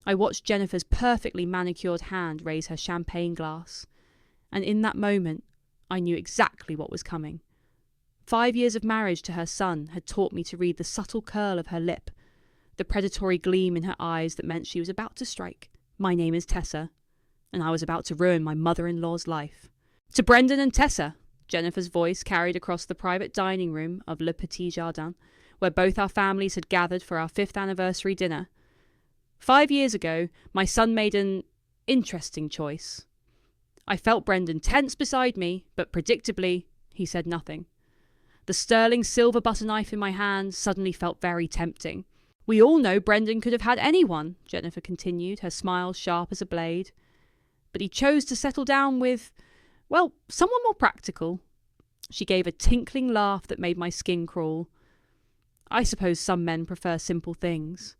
I watched Jennifer's perfectly manicured hand raise her champagne glass, and in that moment, I knew exactly what was coming. 5 years of marriage to her son had taught me to read the subtle curl of her lip, the predatory gleam in her eyes that meant she was about to strike. My name is Tessa, and I was about to ruin my mother-in-law's life. To Brendan and Tessa, Jennifer's voice carried across the private dining room of Le Petit Jardin, where both our families had gathered for our 5th anniversary dinner. 5 years ago, my son made an interesting choice. I felt Brendan tense beside me, but predictably, he said nothing. The sterling silver butter knife in my hand suddenly felt very tempting. We all know Brendan could have had anyone, Jennifer continued, her smile sharp as a blade. But he chose to settle down with, well, someone more practical. She gave a tinkling laugh that made my skin crawl. I suppose some men prefer simple things.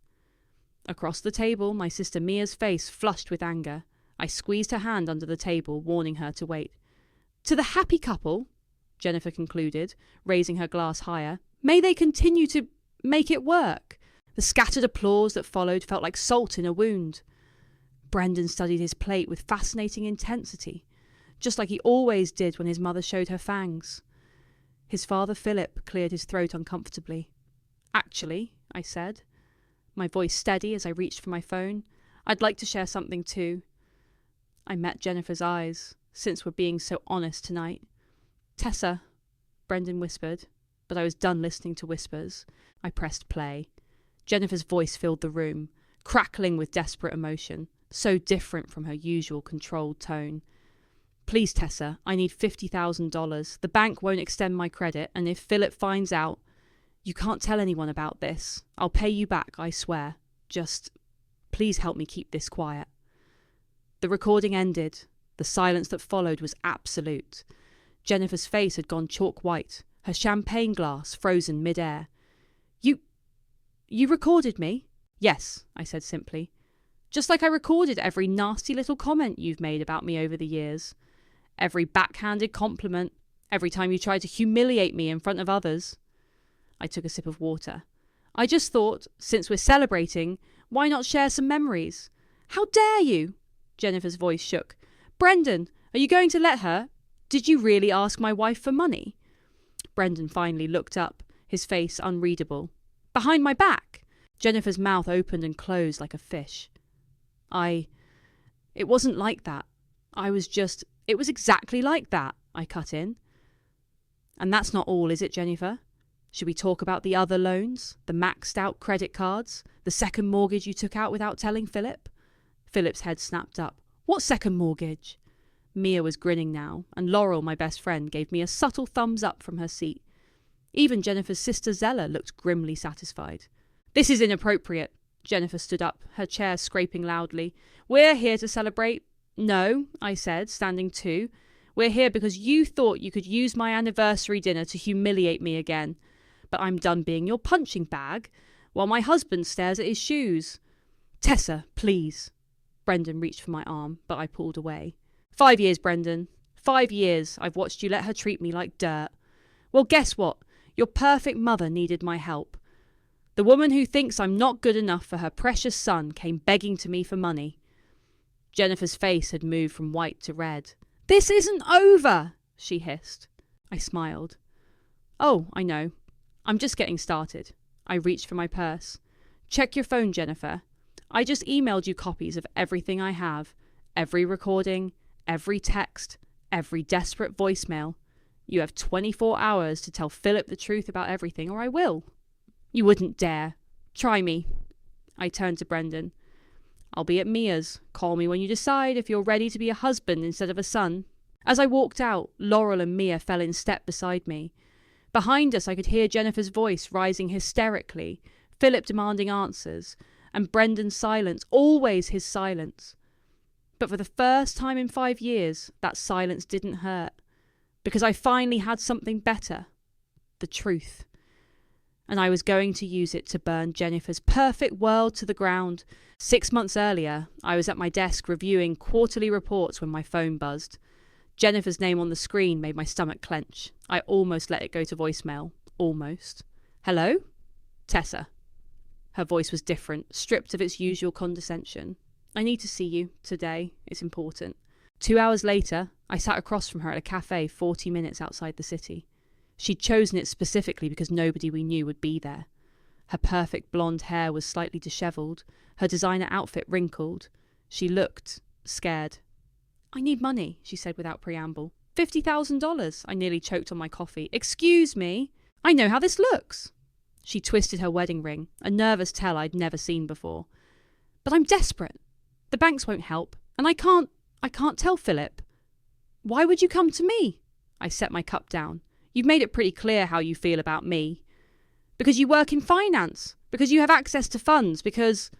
Across the table, my sister Mia's face flushed with anger. I squeezed her hand under the table, warning her to wait. To the happy couple, Jennifer concluded, raising her glass higher, may they continue to make it work. The scattered applause that followed felt like salt in a wound. Brendan studied his plate with fascinating intensity, just like he always did when his mother showed her fangs. His father Philip cleared his throat uncomfortably. Actually, I said, my voice steady as I reached for my phone, I'd like to share something too. I met Jennifer's eyes, since we're being so honest tonight. Tessa, Brendan whispered, but I was done listening to whispers. I pressed play. Jennifer's voice filled the room, crackling with desperate emotion, so different from her usual controlled tone. Please, Tessa, I need $50,000. The bank won't extend my credit, and if Philip finds out, you can't tell anyone about this. I'll pay you back, I swear. Just, please help me keep this quiet. The recording ended. The silence that followed was absolute. Jennifer's face had gone chalk white, her champagne glass frozen mid-air. You recorded me? Yes, I said simply. Just like I recorded every nasty little comment you've made about me over the years. Every backhanded compliment, every time you tried to humiliate me in front of others. I took a sip of water. I just thought, since we're celebrating, why not share some memories? How dare you? Jennifer's voice shook. Brendan, are you going to let her? Did you really ask my wife for money? Brendan finally looked up, his face unreadable. Behind my back. Jennifer's mouth opened and closed like a fish. It wasn't like that. It was exactly like that, I cut in. And that's not all, is it, Jennifer? Should we talk about the other loans, the maxed out credit cards, the second mortgage you took out without telling Philip? Philip's head snapped up. What second mortgage? Mia was grinning now, and Laurel, my best friend, gave me a subtle thumbs up from her seat. Even Jennifer's sister Zella looked grimly satisfied. This is inappropriate. Jennifer stood up, her chair scraping loudly. We're here to celebrate. No, I said, standing too. We're here because you thought you could use my anniversary dinner to humiliate me again. But I'm done being your punching bag, while my husband stares at his shoes. Tessa, please. Brendan reached for my arm, but I pulled away. 5 years, Brendan. 5 years I've watched you let her treat me like dirt. Well, guess what? Your perfect mother needed my help. The woman who thinks I'm not good enough for her precious son came begging to me for money. Jennifer's face had moved from white to red. This isn't over, she hissed. I smiled. Oh, I know. I'm just getting started. I reached for my purse. Check your phone, Jennifer. I just emailed you copies of everything I have. Every recording, every text, every desperate voicemail. You have 24 hours to tell Philip the truth about everything, or I will. You wouldn't dare. Try me. I turned to Brendan. I'll be at Mia's. Call me when you decide if you're ready to be a husband instead of a son. As I walked out, Laurel and Mia fell in step beside me. Behind us, I could hear Jennifer's voice rising hysterically, Philip demanding answers, and Brendan's silence, always his silence. But for the first time in 5 years, that silence didn't hurt, because I finally had something better. The truth. And I was going to use it to burn Jennifer's perfect world to the ground. 6 months earlier, I was at my desk reviewing quarterly reports when my phone buzzed. Jennifer's name on the screen made my stomach clench. I almost let it go to voicemail. Almost. Hello? Tessa. Her voice was different, stripped of its usual condescension. I need to see you, today. It's important. 2 hours later, I sat across from her at a cafe 40 minutes outside the city. She'd chosen it specifically because nobody we knew would be there. Her perfect blonde hair was slightly dishevelled, her designer outfit wrinkled. She looked scared. I need money, she said without preamble. $50,000. I nearly choked on my coffee. Excuse me. I know how this looks. She twisted her wedding ring, a nervous tell I'd never seen before. But I'm desperate. The banks won't help, and I can't tell Philip. Why would you come to me? I set my cup down. You've made it pretty clear how you feel about me. Because you work in finance. Because you have access to funds. Because...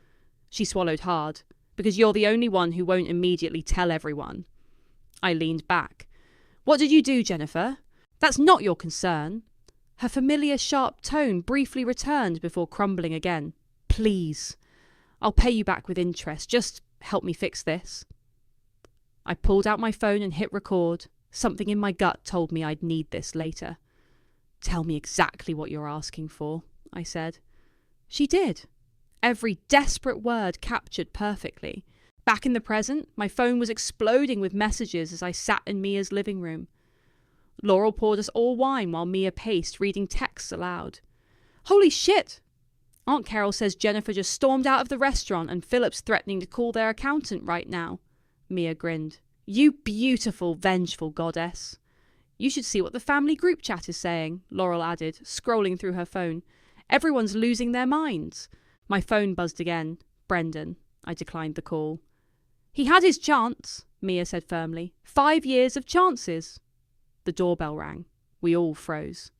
She swallowed hard. Because you're the only one who won't immediately tell everyone. I leaned back. What did you do, Jennifer? That's not your concern. Her familiar sharp tone briefly returned before crumbling again. Please. I'll pay you back with interest. Just help me fix this. I pulled out my phone and hit record. Something in my gut told me I'd need this later. Tell me exactly what you're asking for, I said. She did. Every desperate word captured perfectly. Back in the present, my phone was exploding with messages as I sat in Mia's living room. Laurel poured us all wine while Mia paced, reading texts aloud. Holy shit! Aunt Carol says Jennifer just stormed out of the restaurant and Philip's threatening to call their accountant right now. Mia grinned. You beautiful, vengeful goddess. You should see what the family group chat is saying, Laurel added, scrolling through her phone. Everyone's losing their minds. My phone buzzed again. Brendan. I declined the call. He had his chance, Mia said firmly. 5 years of chances. The doorbell rang. We all froze.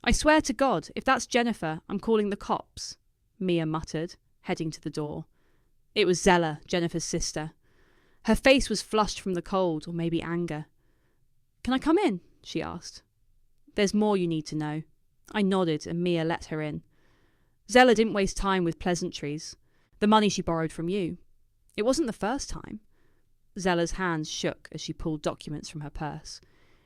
I swear to God, if that's Jennifer, I'm calling the cops, Mia muttered, heading to the door. It was Zella, Jennifer's sister. Her face was flushed from the cold, or maybe anger. Can I come in? She asked. There's more you need to know. I nodded and Mia let her in. Zella didn't waste time with pleasantries. The money she borrowed from you. It wasn't the first time. Zella's hands shook as she pulled documents from her purse.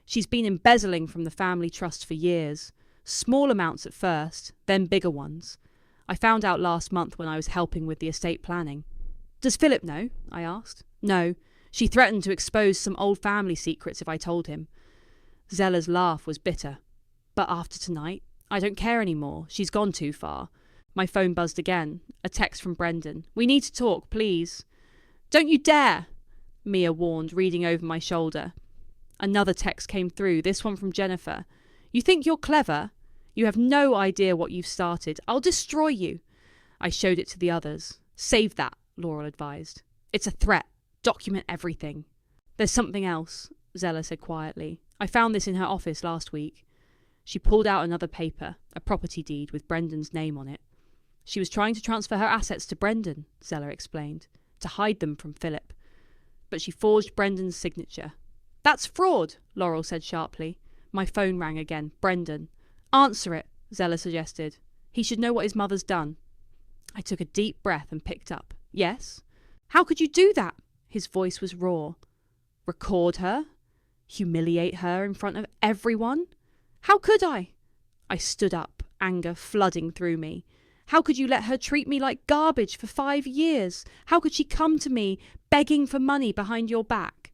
She's been embezzling from the family trust for years. Small amounts at first, then bigger ones. I found out last month when I was helping with the estate planning. Does Philip know? I asked. No. She threatened to expose some old family secrets if I told him. Zella's laugh was bitter. But after tonight, I don't care anymore. She's gone too far. My phone buzzed again. A text from Brendan. We need to talk, please. Don't you dare, Mia warned, reading over my shoulder. Another text came through, this one from Jennifer. You think you're clever? You have no idea what you've started. I'll destroy you. I showed it to the others. Save that, Laurel advised. It's a threat. Document everything. There's something else, Zella said quietly. I found this in her office last week. She pulled out another paper, a property deed with Brendan's name on it. She was trying to transfer her assets to Brendan, Zella explained, to hide them from Philip. But she forged Brendan's signature. That's fraud, Laurel said sharply. My phone rang again. Brendan. Answer it, Zella suggested. He should know what his mother's done. I took a deep breath and picked up. Yes? How could you do that? His voice was raw. Record her? Humiliate her in front of everyone? How could I? I stood up, anger flooding through me. How could you let her treat me like garbage for 5 years? How could she come to me begging for money behind your back?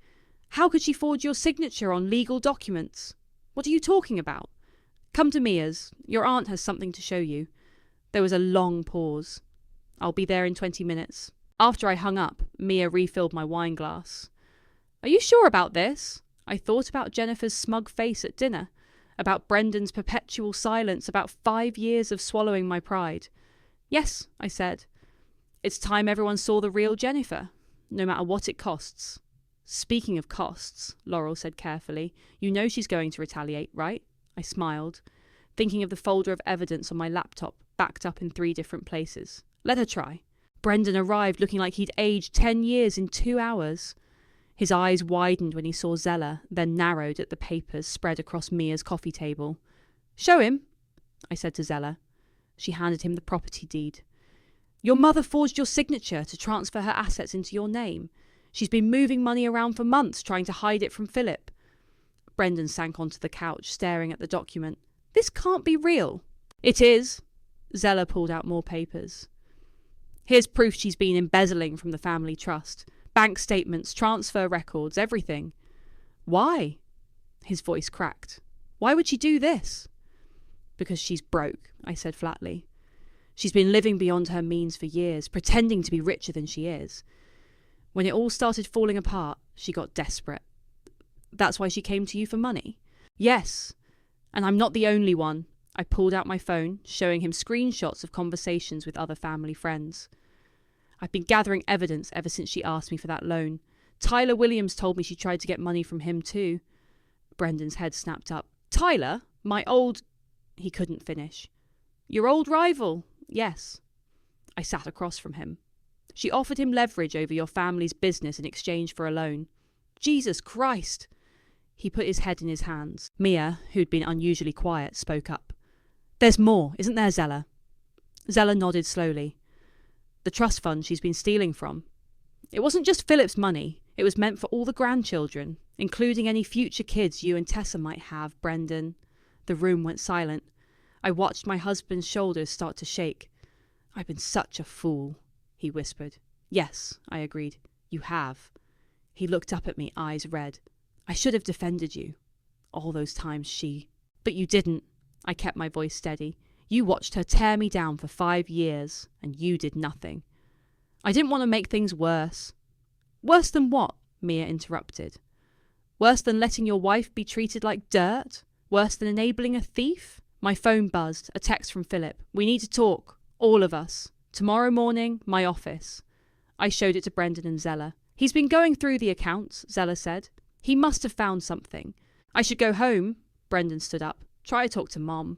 How could she forge your signature on legal documents? What are you talking about? Come to Mia's. Your aunt has something to show you. There was a long pause. I'll be there in 20 minutes. After I hung up, Mia refilled my wine glass. Are you sure about this? I thought about Jennifer's smug face at dinner, about Brendan's perpetual silence, about 5 years of swallowing my pride. Yes, I said. It's time everyone saw the real Jennifer, no matter what it costs. Speaking of costs, Laurel said carefully, you know she's going to retaliate, right? I smiled, thinking of the folder of evidence on my laptop, backed up in 3 different places. Let her try. Brendan arrived looking like he'd aged 10 years in 2 hours. His eyes widened when he saw Zella, then narrowed at the papers spread across Mia's coffee table. Show him, I said to Zella. She handed him the property deed. Your mother forged your signature to transfer her assets into your name. She's been moving money around for months trying to hide it from Philip. Brendan sank onto the couch, staring at the document. This can't be real. It is. Zella pulled out more papers. Here's proof she's been embezzling from the family trust. Bank statements, transfer records, everything. Why? His voice cracked. Why would she do this? Because she's broke, I said flatly. She's been living beyond her means for years, pretending to be richer than she is. When it all started falling apart, she got desperate. That's why she came to you for money? Yes. And I'm not the only one. I pulled out my phone, showing him screenshots of conversations with other family friends. I've been gathering evidence ever since she asked me for that loan. Tyler Williams told me she tried to get money from him too. Brendan's head snapped up. Tyler? My old... He couldn't finish. Your old rival? Yes. I sat across from him. She offered him leverage over your family's business in exchange for a loan. Jesus Christ! He put his head in his hands. Mia, who'd been unusually quiet, spoke up. There's more, isn't there, Zella? Zella nodded slowly. The trust fund she's been stealing from. It wasn't just Philip's money. It was meant for all the grandchildren, including any future kids you and Tessa might have, Brendan. The room went silent. I watched my husband's shoulders start to shake. I've been such a fool, he whispered. Yes, I agreed. You have. He looked up at me, eyes red. I should have defended you. All those times she... But you didn't. I kept my voice steady. You watched her tear me down for 5 years, and you did nothing. I didn't want to make things worse. Worse than what? Mia interrupted. Worse than letting your wife be treated like dirt? Worse than enabling a thief? My phone buzzed, a text from Philip. We need to talk. All of us. Tomorrow morning, my office. I showed it to Brendan and Zella. He's been going through the accounts, Zella said. He must have found something. I should go home. Brendan stood up. Try to talk to Mom.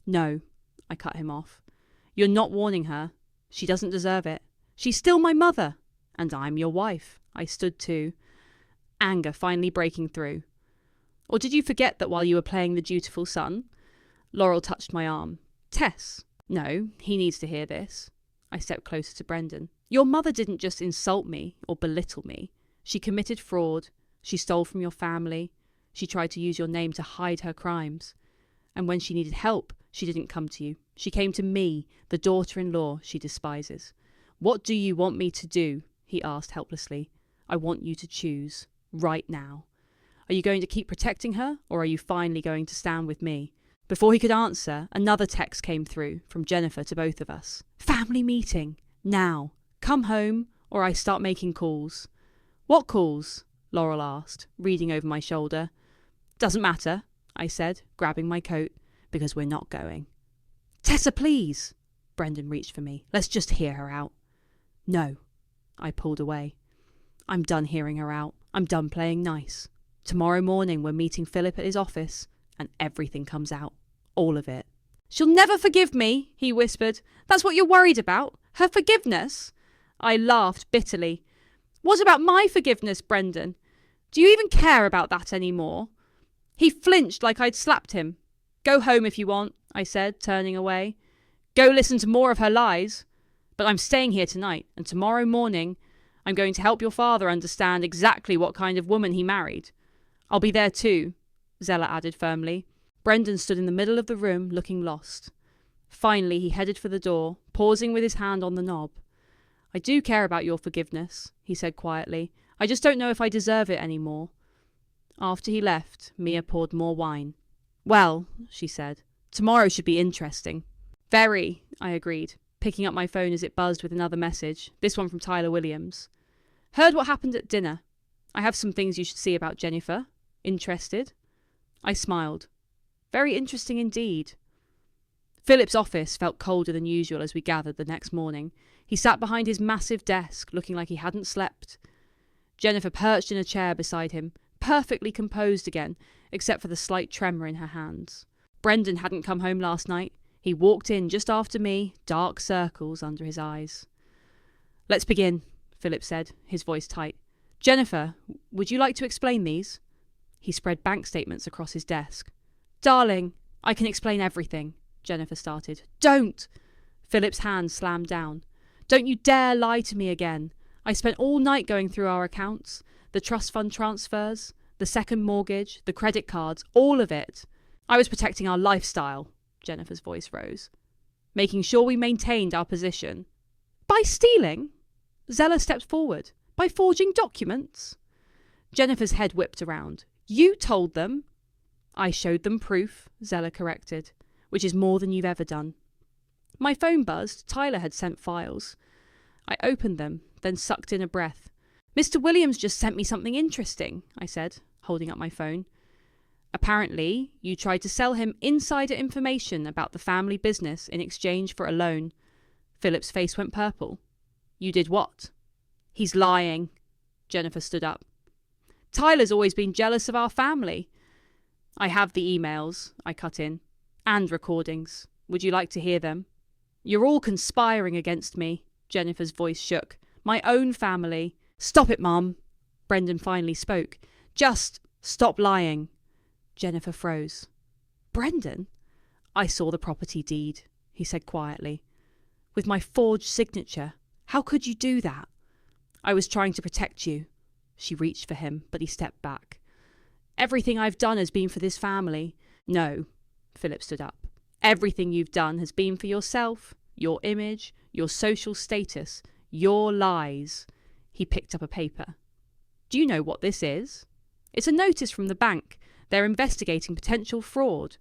No, I cut him off. You're not warning her. She doesn't deserve it. She's still my mother. And I'm your wife. I stood too. Anger finally breaking through. Or did you forget that while you were playing the dutiful son? Laurel touched my arm. Tess. No, he needs to hear this. I stepped closer to Brendan. Your mother didn't just insult me or belittle me. She committed fraud. She stole from your family. She tried to use your name to hide her crimes. And when she needed help, she didn't come to you. She came to me, the daughter-in-law she despises. What do you want me to do? He asked helplessly. I want you to choose. Right now. Are you going to keep protecting her, or are you finally going to stand with me? Before he could answer, another text came through, from Jennifer to both of us. Family meeting. Now. Come home, or I start making calls. What calls? Laurel asked, reading over my shoulder. Doesn't matter, I said, grabbing my coat, because we're not going. Tessa, please! Brendan reached for me. Let's just hear her out. No. I pulled away. I'm done hearing her out. I'm done playing nice. Tomorrow morning we're meeting Philip at his office, and everything comes out. All of it. She'll never forgive me, he whispered. That's what you're worried about? Her forgiveness? I laughed bitterly. What about my forgiveness, Brendan? Do you even care about that anymore? He flinched like I'd slapped him. Go home if you want, I said, turning away. Go listen to more of her lies. But I'm staying here tonight, and tomorrow morning I'm going to help your father understand exactly what kind of woman he married. I'll be there too, Zella added firmly. Brendan stood in the middle of the room, looking lost. Finally, he headed for the door, pausing with his hand on the knob. I do care about your forgiveness, he said quietly. I just don't know if I deserve it anymore. After he left, Mia poured more wine. Well, she said, tomorrow should be interesting. Very, I agreed, picking up my phone as it buzzed with another message, this one from Tyler Williams. Heard what happened at dinner. I have some things you should see about Jennifer. Interested? I smiled. Very interesting indeed. Philip's office felt colder than usual as we gathered the next morning. He sat behind his massive desk, looking like he hadn't slept. Jennifer perched in a chair beside him, perfectly composed again, except for the slight tremor in her hands. Brendan hadn't come home last night. He walked in just after me, dark circles under his eyes. Let's begin, Philip said, his voice tight. Jennifer, would you like to explain these? He spread bank statements across his desk. Darling, I can explain everything, Jennifer started. Don't! Philip's hand slammed down. Don't you dare lie to me again. I spent all night going through our accounts, the trust fund transfers, the second mortgage, the credit cards, all of it. I was protecting our lifestyle, Jennifer's voice rose. Making sure we maintained our position. By stealing? Zella stepped forward. By forging documents? Jennifer's head whipped around. You told them. I showed them proof, Zella corrected, which is more than you've ever done. My phone buzzed. Tyler had sent files. I opened them, then sucked in a breath. Mr. Williams just sent me something interesting, I said, holding up my phone. Apparently, you tried to sell him insider information about the family business in exchange for a loan. Philip's face went purple. You did what? He's lying. Jennifer stood up. Tyler's always been jealous of our family. I have the emails, I cut in, and recordings. Would you like to hear them? You're all conspiring against me, Jennifer's voice shook. My own family. Stop it, Mum. Brendan finally spoke. Just stop lying. Jennifer froze. Brendan? I saw the property deed, he said quietly. With my forged signature. How could you do that? I was trying to protect you. She reached for him, but he stepped back. Everything I've done has been for this family. No, Philip stood up. Everything you've done has been for yourself, your image, your social status, your lies. He picked up a paper. Do you know what this is? It's a notice from the bank. They're investigating potential fraud.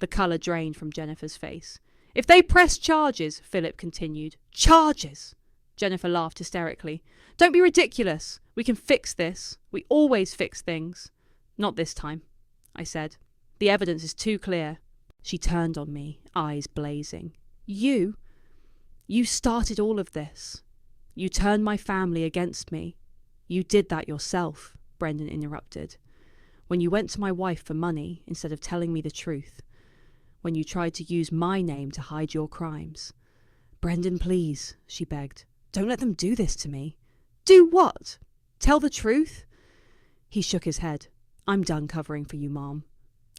The colour drained from Jennifer's face. If they press charges, Philip continued. Charges! Jennifer laughed hysterically. Don't be ridiculous. We can fix this. We always fix things. Not this time, I said. The evidence is too clear. She turned on me, eyes blazing. You started all of this. You turned my family against me. You did that yourself, Brendan interrupted. When you went to my wife for money instead of telling me the truth. When you tried to use my name to hide your crimes. Brendan, please, she begged. Don't let them do this to me. Do what? Tell the truth? He shook his head. I'm done covering for you, Mom.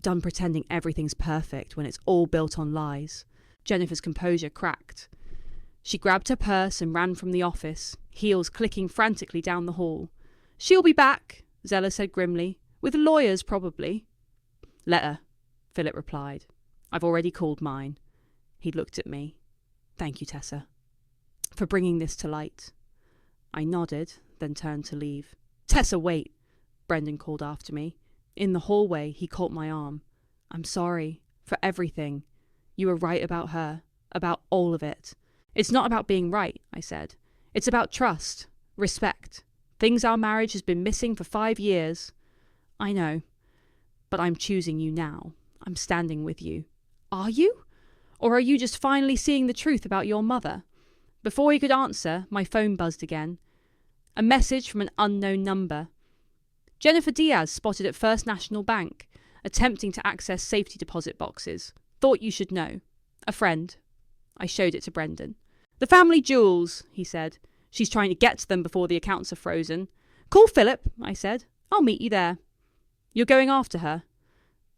Done pretending everything's perfect when it's all built on lies. Jennifer's composure cracked. She grabbed her purse and ran from the office, heels clicking frantically down the hall. She'll be back, Zella said grimly. With lawyers, probably. Let her, Philip replied. I've already called mine. He looked at me. Thank you, Tessa, for bringing this to light. I nodded, then turned to leave. Tessa, wait, Brendan called after me. In the hallway, he caught my arm. I'm sorry, for everything. You were right about her, about all of it. It's not about being right, I said. It's about trust, respect. Things our marriage has been missing for 5 years. I know, but I'm choosing you now. I'm standing with you. Are you? Or are you just finally seeing the truth about your mother? Before he could answer, my phone buzzed again. A message from an unknown number. Jennifer Diaz spotted at First National Bank, attempting to access safety deposit boxes. Thought you should know. A friend. I showed it to Brendan. The family jewels, he said. She's trying to get to them before the accounts are frozen. Call Philip, I said. I'll meet you there. You're going after her?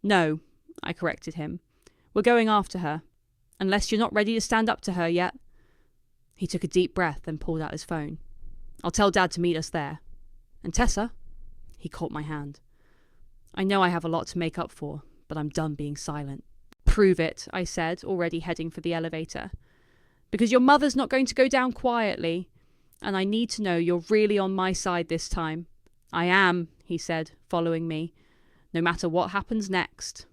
No, I corrected him. We're going after her. Unless you're not ready to stand up to her yet. He took a deep breath, then pulled out his phone. I'll tell Dad to meet us there. And Tessa? He caught my hand. I know I have a lot to make up for, but I'm done being silent. Prove it, I said, already heading for the elevator. Because your mother's not going to go down quietly, and I need to know you're really on my side this time. I am, he said, following me, no matter what happens next.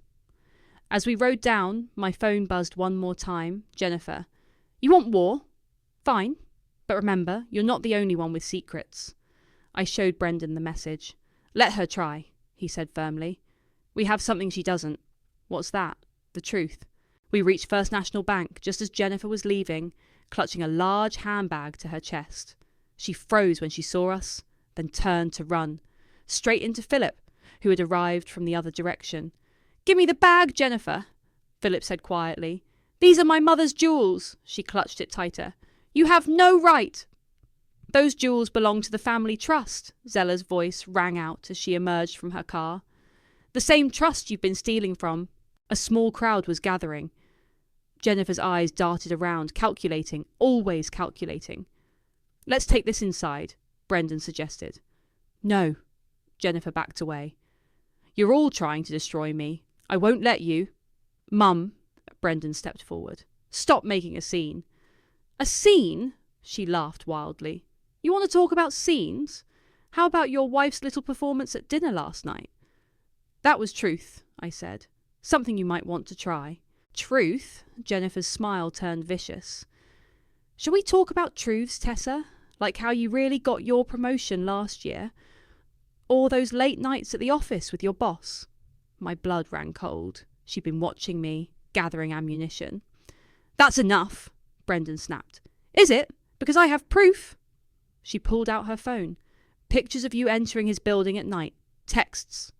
As we rode down, my phone buzzed one more time. Jennifer. You want war? Fine. But remember, you're not the only one with secrets. I showed Brendan the message. Let her try, he said firmly. We have something she doesn't. What's that? The truth. We reached First National Bank just as Jennifer was leaving, clutching a large handbag to her chest. She froze when she saw us, then turned to run. Straight into Philip, who had arrived from the other direction. Give me the bag, Jennifer, Philip said quietly. These are my mother's jewels. She clutched it tighter. You have no right. Those jewels belong to the family trust, Zella's voice rang out as she emerged from her car. The same trust you've been stealing from. A small crowd was gathering. Jennifer's eyes darted around, calculating, always calculating. Let's take this inside, Brendan suggested. No, Jennifer backed away. You're all trying to destroy me. I won't let you. Mum, Brendan stepped forward. Stop making a scene. A scene? She laughed wildly. You want to talk about scenes? How about your wife's little performance at dinner last night? That was truth, I said. Something you might want to try. Truth? Jennifer's smile turned vicious. Shall we talk about truths, Tessa? Like how you really got your promotion last year? Or those late nights at the office with your boss? My blood ran cold. She'd been watching me, gathering ammunition. That's enough, Brendan snapped. Is it? Because I have proof. She pulled out her phone. Pictures of you entering his building at night. Texts.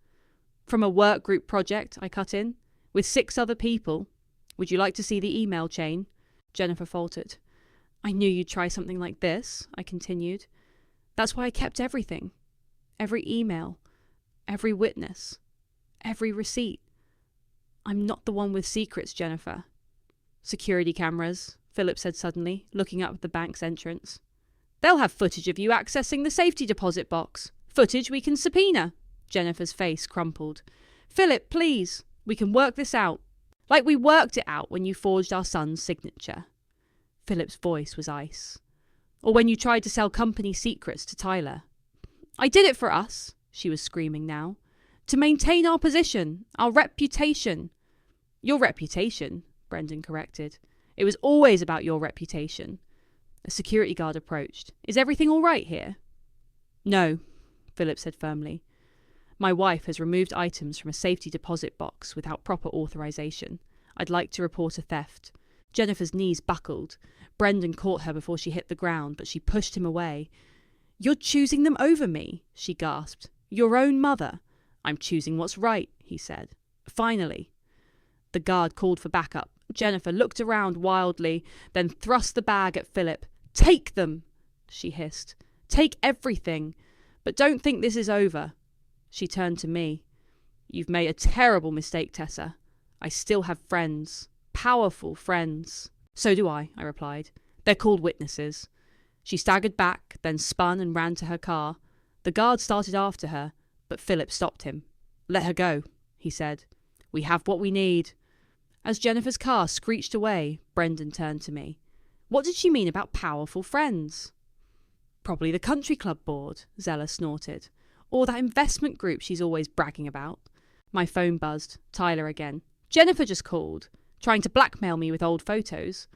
From a work group project, I cut in. With 6 other people. Would you like to see the email chain? Jennifer faltered. I knew you'd try something like this, I continued. That's why I kept everything. Every email. Every witness. Every receipt. I'm not the one with secrets, Jennifer. Security cameras, Philip said suddenly, looking up at the bank's entrance. They'll have footage of you accessing the safety deposit box. Footage we can subpoena. Jennifer's face crumpled. Philip, please. We can work this out. Like we worked it out when you forged our son's signature. Philip's voice was ice. Or when you tried to sell company secrets to Tyler. I did it for us, she was screaming now. To maintain our position, our reputation. Your reputation, Brendan corrected. It was always about your reputation. A security guard approached. Is everything all right here? No, Philip said firmly. My wife has removed items from a safety deposit box without proper authorization. I'd like to report a theft. Jennifer's knees buckled. Brendan caught her before she hit the ground, but she pushed him away. You're choosing them over me, she gasped. Your own mother. I'm choosing what's right, he said. Finally. The guard called for backup. Jennifer looked around wildly, then thrust the bag at Philip. Take them, she hissed. Take everything. But don't think this is over. She turned to me. You've made a terrible mistake, Tessa. I still have friends. Powerful friends. So do I replied. They're called witnesses. She staggered back, then spun and ran to her car. The guard started after her, but Philip stopped him. Let her go, he said. We have what we need. As Jennifer's car screeched away, Brendan turned to me. What did she mean about powerful friends? Probably the country club board, Zella snorted. Or that investment group she's always bragging about. My phone buzzed. Tyler again. Jennifer just called, trying to blackmail me with old photos.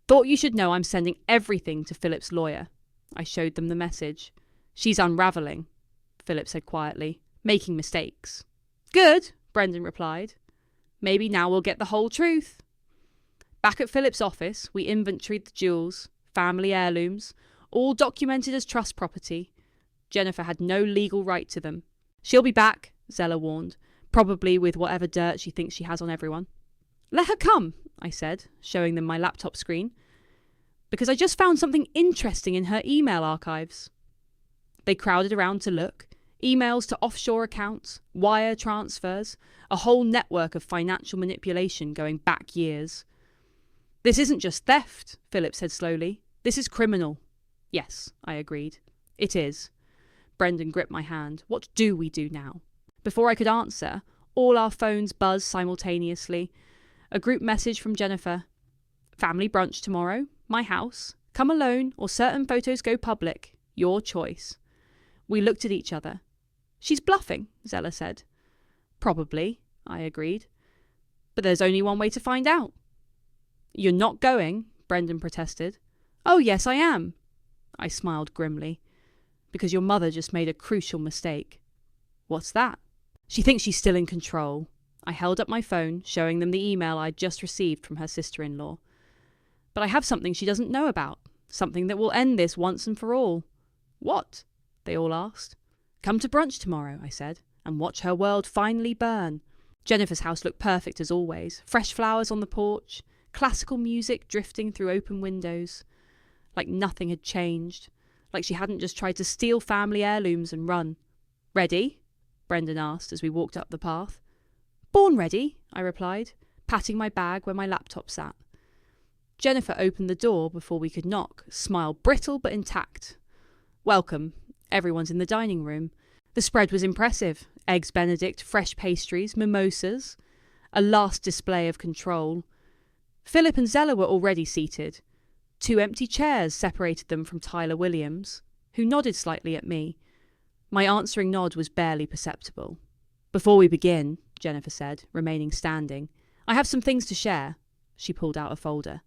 Thought you should know I'm sending everything to Philip's lawyer. I showed them the message. She's unravelling, Philip said quietly, making mistakes. Good, Brendan replied. Maybe now we'll get the whole truth. Back at Philip's office, we inventoried the jewels, family heirlooms, all documented as trust property. Jennifer had no legal right to them. She'll be back, Zella warned, probably with whatever dirt she thinks she has on everyone. Let her come, I said, showing them my laptop screen, because I just found something interesting in her email archives. They crowded around to look. Emails to offshore accounts, wire transfers, a whole network of financial manipulation going back years. This isn't just theft, Philip said slowly. This is criminal. Yes, I agreed. It is. Brendan gripped my hand. What do we do now? Before I could answer, all our phones buzzed simultaneously. A group message from Jennifer. Family brunch tomorrow. My house. Come alone or certain photos go public. Your choice. We looked at each other. She's bluffing, Zella said. Probably, I agreed. But there's only one way to find out. You're not going, Brendan protested. Oh, yes, I am. I smiled grimly. Because your mother just made a crucial mistake. What's that? She thinks she's still in control. I held up my phone, showing them the email I'd just received from her sister-in-law. But I have something she doesn't know about. Something that will end this once and for all. What? They all asked. Come to brunch tomorrow, I said, and watch her world finally burn. Jennifer's house looked perfect as always. Fresh flowers on the porch, classical music drifting through open windows. Like nothing had changed. Like she hadn't just tried to steal family heirlooms and run. Ready? Brendan asked as we walked up the path. Born ready, I replied, patting my bag where my laptop sat. Jennifer opened the door before we could knock, smile brittle but intact. Welcome. Everyone's in the dining room. The spread was impressive. Eggs Benedict, fresh pastries, mimosas. A last display of control. Philip and Zella were already seated. 2 empty chairs separated them from Tyler Williams, who nodded slightly at me. My answering nod was barely perceptible. "Before we begin," Jennifer said, remaining standing, "I have some things to share." She pulled out a folder.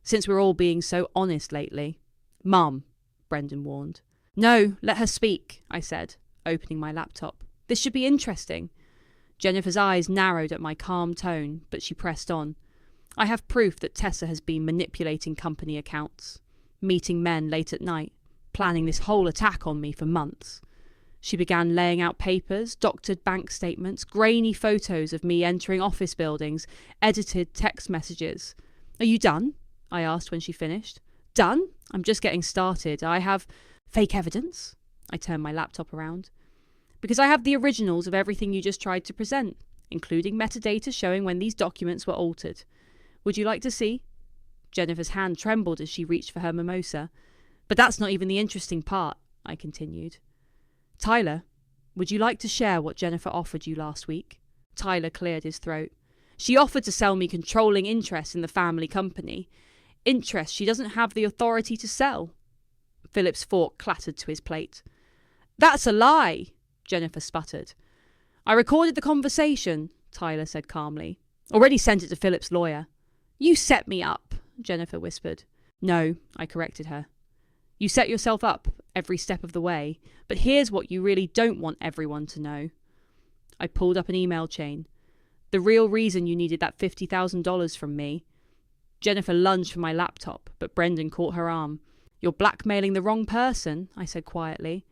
"Since we're all being so honest lately." "Mum," Brendan warned. "No, let her speak," I said, opening my laptop. "This should be interesting." Jennifer's eyes narrowed at my calm tone, but she pressed on. "I have proof that Tessa has been manipulating company accounts, meeting men late at night, planning this whole attack on me for months." She began laying out papers, doctored bank statements, grainy photos of me entering office buildings, edited text messages. "Are you done?" I asked when she finished. "Done? I'm just getting started. I have fake evidence." I turned my laptop around. "Because I have the originals of everything you just tried to present, including metadata showing when these documents were altered. Would you like to see?" Jennifer's hand trembled as she reached for her mimosa. "But that's not even the interesting part," I continued. "Tyler, would you like to share what Jennifer offered you last week?" Tyler cleared his throat. "She offered to sell me controlling interest in the family company. Interest she doesn't have the authority to sell." Philip's fork clattered to his plate. "That's a lie," Jennifer sputtered. "I recorded the conversation," Tyler said calmly. "Already sent it to Philip's lawyer." "You set me up," Jennifer whispered. "No," I corrected her. "You set yourself up every step of the way, but here's what you really don't want everyone to know." I pulled up an email chain. "The real reason you needed that $50,000 from me." Jennifer lunged for my laptop, but Brendan caught her arm. "You're blackmailing the wrong person," I said quietly.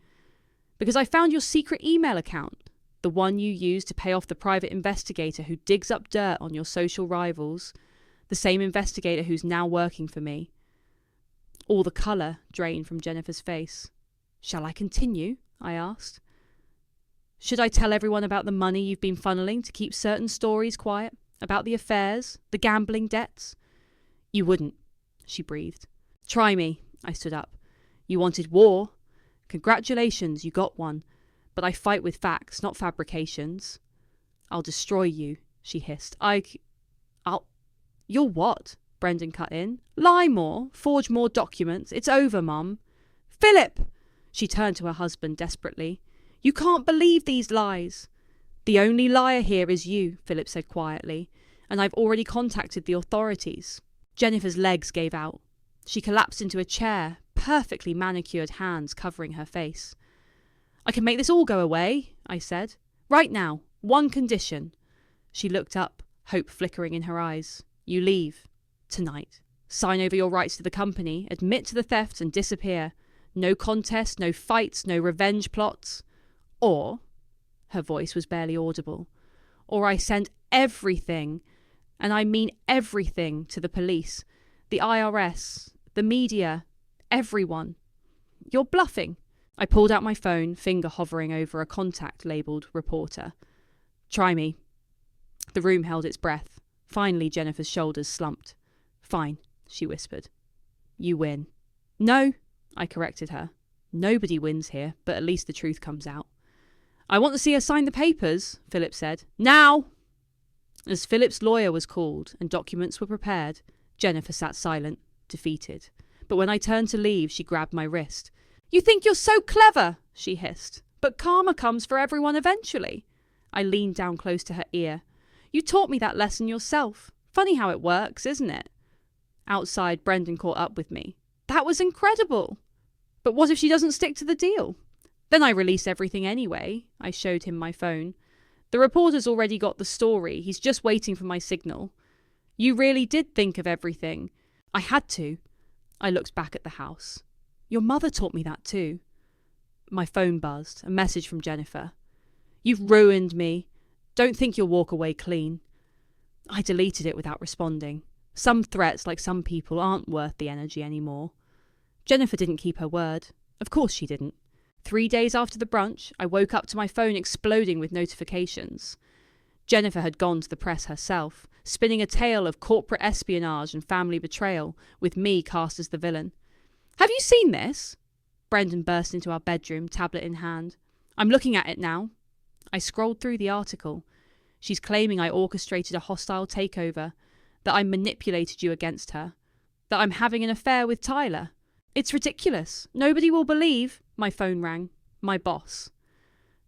"Because I found your secret email account, the one you used to pay off the private investigator who digs up dirt on your social rivals, the same investigator who's now working for me." All the colour drained from Jennifer's face. "Shall I continue?" I asked. "Should I tell everyone about the money you've been funneling to keep certain stories quiet? About the affairs? The gambling debts?" "You wouldn't," she breathed. "Try me." I stood up. "You wanted war? Congratulations, you got one. But I fight with facts, not fabrications." "I'll destroy you," she hissed. I'll... "You'll what?" Brendan cut in. "Lie more, forge more documents. It's over, Mum." "Philip!" She turned to her husband desperately. "You can't believe these lies." "The only liar here is you," Philip said quietly, "and I've already contacted the authorities." Jennifer's legs gave out. She collapsed into a chair, perfectly manicured hands covering her face. "I can make this all go away," I said. "Right now. One condition." She looked up, hope flickering in her eyes. "You leave. Tonight. Sign over your rights to the company, admit to the theft and disappear. No contest, no fights, no revenge plots. Or," her voice was barely audible, "or I send everything, and I mean everything, to the police, the IRS, the media, everyone." "You're bluffing." I pulled out my phone, finger hovering over a contact labelled reporter. "Try me." The room held its breath. Finally, Jennifer's shoulders slumped. "Fine," she whispered. "You win." "No," I corrected her. "Nobody wins here, but at least the truth comes out." "I want to see her sign the papers," Philip said. "Now!" As Philip's lawyer was called and documents were prepared, Jennifer sat silent, defeated. But when I turned to leave, she grabbed my wrist. "You think you're so clever," she hissed. "But karma comes for everyone eventually." I leaned down close to her ear. "You taught me that lesson yourself. Funny how it works, isn't it?" Outside, Brendan caught up with me. "That was incredible." "But what if she doesn't stick to the deal?" "Then I release everything anyway." I showed him my phone. "The reporter's already got the story. He's just waiting for my signal." "You really did think of everything." "I had to." I looked back at the house. "Your mother taught me that too." My phone buzzed. A message from Jennifer. "You've ruined me. Don't think you'll walk away clean." I deleted it without responding. Some threats, like some people, aren't worth the energy anymore. Jennifer didn't keep her word. Of course she didn't. 3 days after the brunch, I woke up to my phone exploding with notifications. Jennifer had gone to the press herself, spinning a tale of corporate espionage and family betrayal, with me cast as the villain. "Have you seen this?" Brendan burst into our bedroom, tablet in hand. "I'm looking at it now." I scrolled through the article. She's claiming I orchestrated a hostile takeover, that I manipulated you against her. That I'm having an affair with Tyler. It's ridiculous. Nobody will believe. My phone rang. My boss.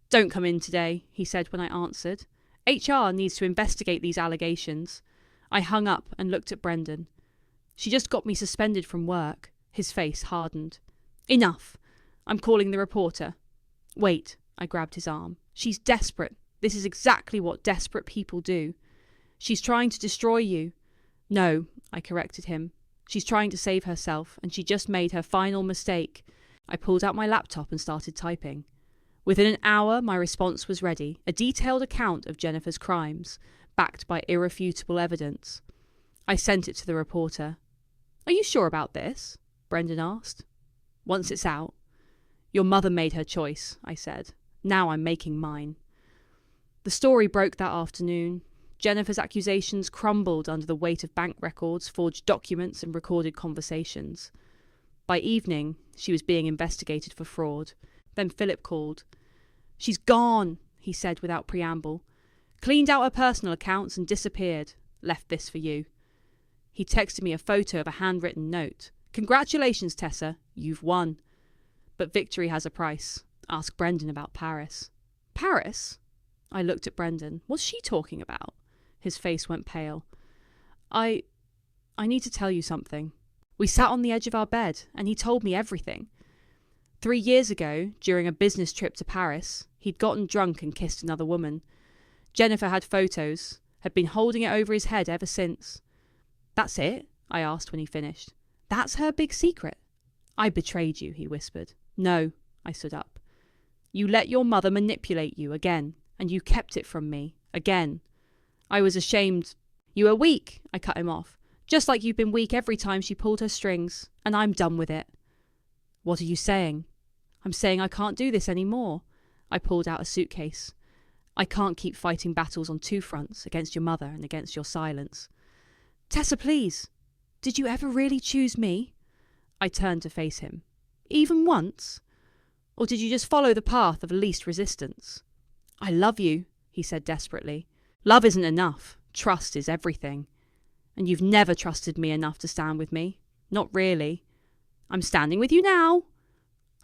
Don't come in today, he said when I answered. HR needs to investigate these allegations. I hung up and looked at Brendan. She just got me suspended from work. His face hardened. Enough. I'm calling the reporter. Wait, I grabbed his arm. She's desperate. This is exactly what desperate people do. She's trying to destroy you. No, I corrected him. She's trying to save herself, and she just made her final mistake. I pulled out my laptop and started typing. Within an hour, my response was ready, a detailed account of Jennifer's crimes, backed by irrefutable evidence. I sent it to the reporter. Are you sure about this? Brendan asked. Once it's out. Your mother made her choice, I said. Now I'm making mine. The story broke that afternoon. Jennifer's accusations crumbled under the weight of bank records, forged documents, and recorded conversations. By evening, she was being investigated for fraud. Then Philip called. She's gone, he said without preamble. Cleaned out her personal accounts and disappeared. Left this for you. He texted me a photo of a handwritten note. Congratulations, Tessa. You've won. But victory has a price. Ask Brendan about Paris. Paris? I looked at Brendan. What's she talking about? His face went pale. I need to tell you something. We sat on the edge of our bed, and he told me everything. 3 years ago, during a business trip to Paris, he'd gotten drunk and kissed another woman. Jennifer had photos, had been holding it over his head ever since. That's it? I asked when he finished. That's her big secret? I betrayed you, he whispered. No, I stood up. You let your mother manipulate you again, and you kept it from me, again. I was ashamed. You were weak, I cut him off. Just like you've been weak every time she pulled her strings, and I'm done with it. What are you saying? I'm saying I can't do this anymore. I pulled out a suitcase. I can't keep fighting battles on two fronts, against your mother and against your silence. Tessa, please. Did you ever really choose me? I turned to face him. Even once? Or did you just follow the path of least resistance? I love you, he said desperately. Love isn't enough. Trust is everything. And you've never trusted me enough to stand with me. Not really. I'm standing with you now.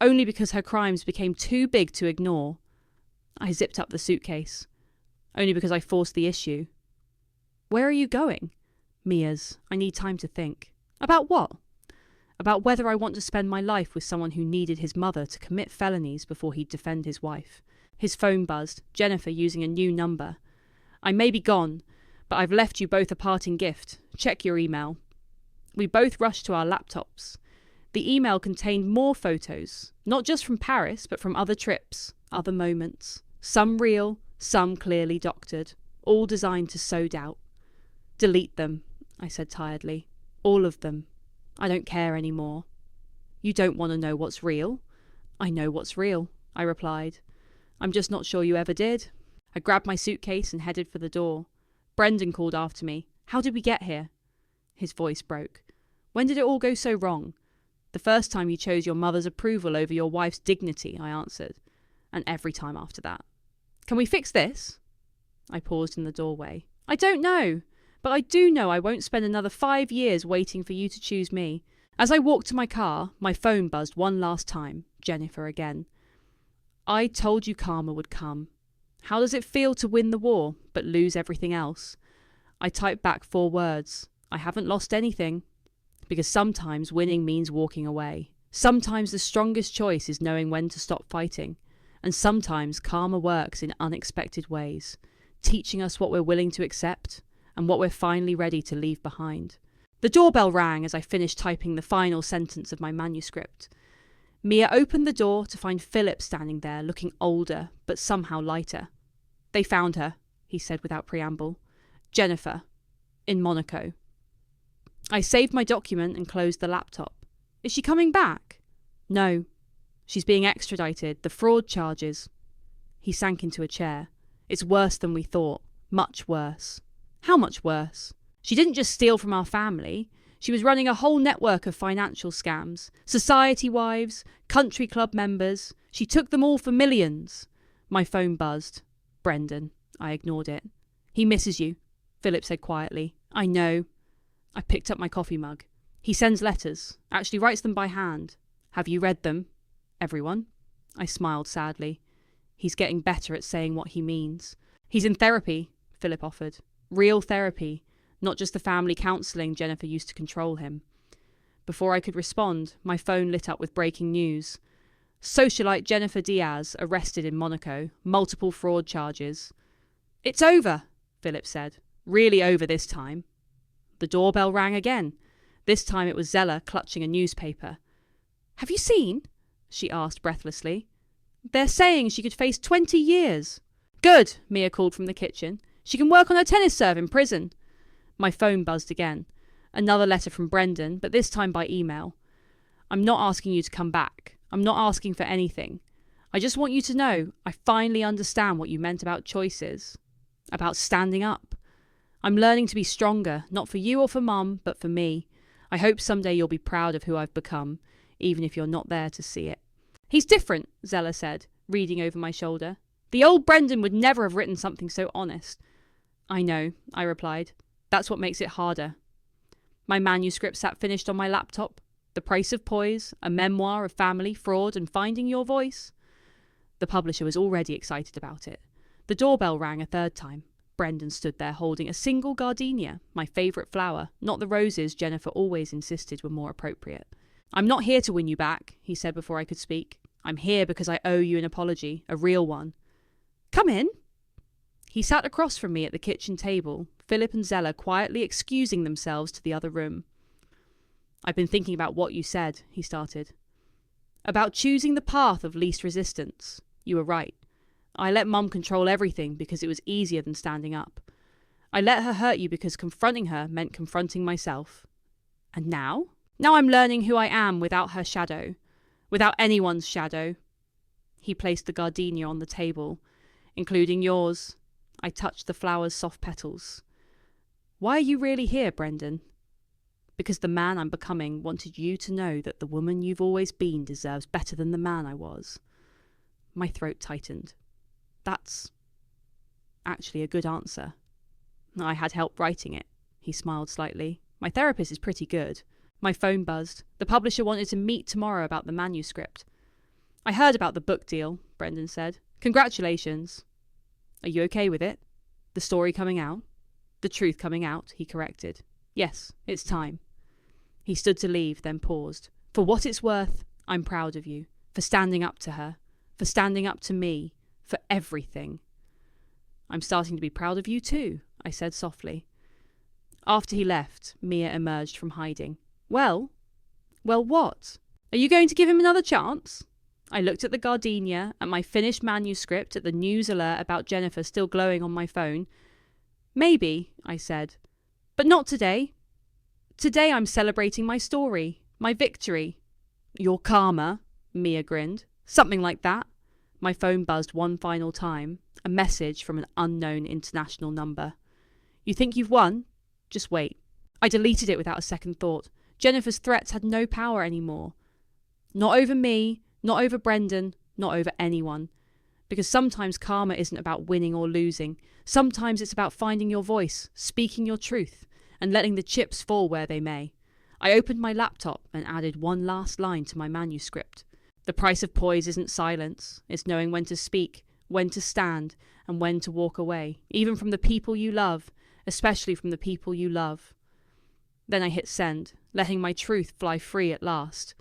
Only because her crimes became too big to ignore. I zipped up the suitcase. Only because I forced the issue. Where are you going? Mia's. I need time to think. About what? About whether I want to spend my life with someone who needed his mother to commit felonies before he'd defend his wife. His phone buzzed, Jennifer using a new number. I may be gone, but I've left you both a parting gift. Check your email. We both rushed to our laptops. The email contained more photos, not just from Paris, but from other trips, other moments. Some real, some clearly doctored, all designed to sow doubt. Delete them, I said tiredly. All of them. I don't care anymore. You don't want to know what's real? I know what's real, I replied. I'm just not sure you ever did. I grabbed my suitcase and headed for the door. Brendan called after me. How did we get here? His voice broke. When did it all go so wrong? The first time you chose your mother's approval over your wife's dignity, I answered. And every time after that. Can we fix this? I paused in the doorway. I don't know. But I do know I won't spend another 5 years waiting for you to choose me. As I walked to my car, my phone buzzed one last time. Jennifer again. I told you karma would come. How does it feel to win the war, but lose everything else? I typed back 4 words. I haven't lost anything. Because sometimes winning means walking away. Sometimes the strongest choice is knowing when to stop fighting. And sometimes karma works in unexpected ways, teaching us what we're willing to accept and what we're finally ready to leave behind. The doorbell rang as I finished typing the final sentence of my manuscript. Mia opened the door to find Philip standing there, looking older, but somehow lighter. They found her, he said without preamble. Jennifer. In Monaco. I saved my document and closed the laptop. Is she coming back? No. She's being extradited. The fraud charges. He sank into a chair. It's worse than we thought. Much worse. How much worse? She didn't just steal from our family. She was running a whole network of financial scams. Society wives, country club members. She took them all for millions. My phone buzzed. Brendan. I ignored it. He misses you, Philip said quietly. I know. I picked up my coffee mug. He sends letters, actually writes them by hand. Have you read them? Everyone. I smiled sadly. He's getting better at saying what he means. He's in therapy, Philip offered. Real therapy, not just the family counselling Jennifer used to control him. Before I could respond, my phone lit up with breaking news. Socialite Jennifer Diaz arrested in Monaco, multiple fraud charges. It's over, Philip said. Really over this time. The doorbell rang again. This time it was Zella clutching a newspaper. Have you seen? She asked breathlessly. They're saying she could face 20 years. Good, Mia called from the kitchen. She can work on her tennis serve in prison. My phone buzzed again. Another letter from Brendan, but this time by email. I'm not asking you to come back. I'm not asking for anything. I just want you to know I finally understand what you meant about choices. About standing up. I'm learning to be stronger, not for you or for Mum, but for me. I hope someday you'll be proud of who I've become, even if you're not there to see it. He's different, Zella said, reading over my shoulder. The old Brendan would never have written something so honest. I know, I replied. That's what makes it harder. My manuscript sat finished on my laptop. The Price of Poise, a memoir of family, fraud, and finding your voice. The publisher was already excited about it. The doorbell rang a third time. Brendan stood there holding a single gardenia, my favourite flower, not the roses Jennifer always insisted were more appropriate. I'm not here to win you back, he said before I could speak. I'm here because I owe you an apology, a real one. Come in. He sat across from me at the kitchen table, Philip and Zella quietly excusing themselves to the other room. I've been thinking about what you said, he started. About choosing the path of least resistance. You were right. I let Mum control everything because it was easier than standing up. I let her hurt you because confronting her meant confronting myself. And now? Now I'm learning who I am without her shadow. Without anyone's shadow. He placed the gardenia on the table, including yours. I touched the flower's soft petals. Why are you really here, Brendan? Because the man I'm becoming wanted you to know that the woman you've always been deserves better than the man I was. My throat tightened. That's actually a good answer. I had help writing it. He smiled slightly. My therapist is pretty good. My phone buzzed. The publisher wanted to meet tomorrow about the manuscript. I heard about the book deal, Brendan said. Congratulations. Are you okay with it? The story coming out? The truth coming out, he corrected. Yes, it's time. He stood to leave, then paused. For what it's worth, I'm proud of you. For standing up to her. For standing up to me. For everything. I'm starting to be proud of you too, I said softly. After he left, Mia emerged from hiding. Well what? Are you going to give him another chance? I looked at the gardenia, at my finished manuscript, at the news alert about Jennifer still glowing on my phone. Maybe, I said. But not today. Today I'm celebrating my story, my victory. Your karma, Mia grinned. Something like that. My phone buzzed one final time. A message from an unknown international number. You think you've won? Just wait. I deleted it without a second thought. Jennifer's threats had no power anymore. Not over me, not over Brendan, not over anyone. Because sometimes karma isn't about winning or losing. Sometimes it's about finding your voice, speaking your truth, and letting the chips fall where they may. I opened my laptop and added one last line to my manuscript. The price of poise isn't silence. It's knowing when to speak, when to stand, and when to walk away, even from the people you love, especially from the people you love. Then I hit send, letting my truth fly free at last.